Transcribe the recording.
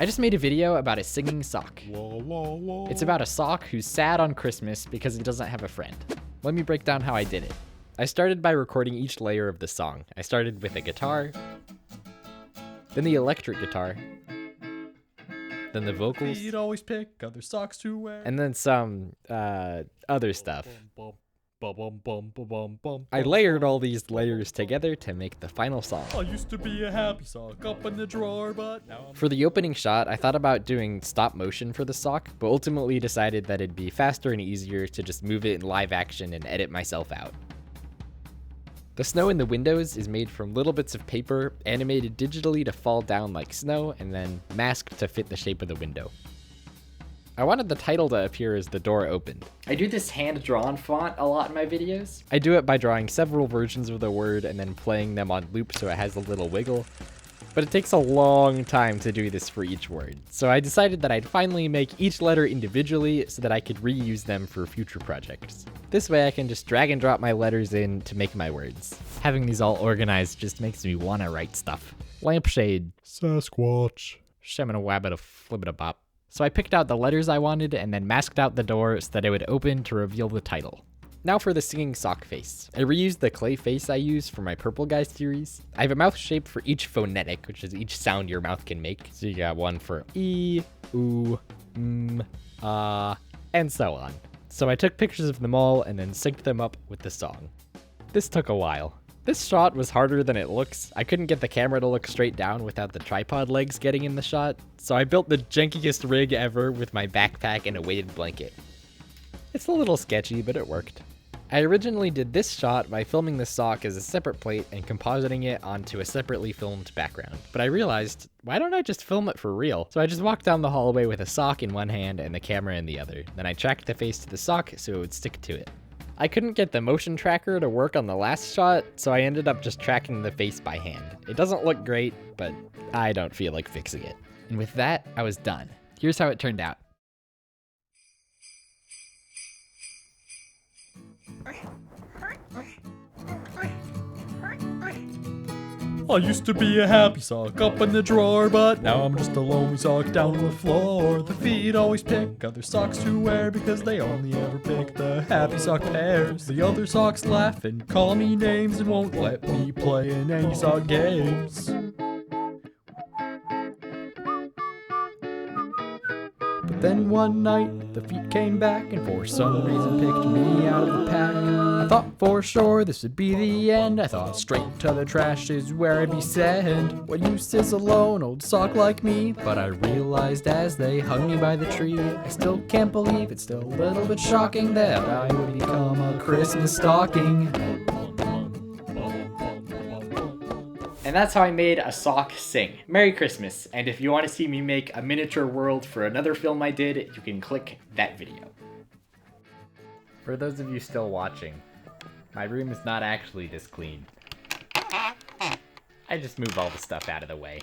I just made a video about a singing sock. It's about a sock who's sad on Christmas because he doesn't have a friend. Let me break down how I did it. I started by recording each layer of the song. I started with a guitar, then the electric guitar, then the vocals, You'd always pick other socks to wear. and then some other stuff. I layered all these layers together to make the final song. I used to be a happy sock up in the drawer, but now I'm... For the opening shot, I thought about doing stop motion for the sock, but ultimately decided that it'd be faster and easier to just move it in live action and edit myself out. The snow in the windows is made from little bits of paper, animated digitally to fall down like snow, and then masked to fit the shape of the window. I wanted the title to appear as the door opened. I do this hand-drawn font a lot in my videos. I do it by drawing several versions of the word and then playing them on loop so it has a little wiggle. But it takes a long time to do this for each word, so I decided that I'd finally make each letter individually so that I could reuse them for future projects. This way I can just drag and drop my letters in to make my words. Having these all organized just makes me want to write stuff. Lampshade. Sasquatch. Shemina wabbit a flibbit a bop. So I picked out the letters I wanted and then masked out the door so that it would open to reveal the title. Now for the singing sock face. I reused the clay face I used for my Purple Guys series. I have a mouth shape for each phonetic, which is each sound your mouth can make. So you got one for E, oo, and so on. So I took pictures of them all and then synced them up with the song. This took a while. This shot was harder than it looks. I couldn't get the camera to look straight down without the tripod legs getting in the shot, so I built the jankiest rig ever with my backpack and a weighted blanket. It's a little sketchy, but it worked. I originally did this shot by filming the sock as a separate plate and compositing it onto a separately filmed background, but I realized, why don't I just film it for real? So I just walked down the hallway with a sock in one hand and the camera in the other. Then I tracked the face to the sock so it would stick to it. I couldn't get the motion tracker to work on the last shot, so I ended up just tracking the face by hand. It doesn't look great, but I don't feel like fixing it. And with that, I was done. Here's how it turned out. I used to be a happy sock up in the drawer, but now I'm just a lonely sock down on the floor. The feet always pick other socks to wear because they only ever pick the happy sock pairs. The other socks laugh and call me names and won't let me play in any sock games. But then one night, the feet came back and for some reason picked me out of the pack. I thought for sure this would be the end. I thought straight to the trash is where I'd be sent. What use is a lone old sock like me? But I realized as they hung me by the tree, I still can't believe it's still a little bit shocking that I would become a Christmas stocking. And that's how I made a sock sing. Merry Christmas, and if you want to see me make a miniature world for another film I did, you can click that video. For those of you still watching, my room is not actually this clean. I just move all the stuff out of the way.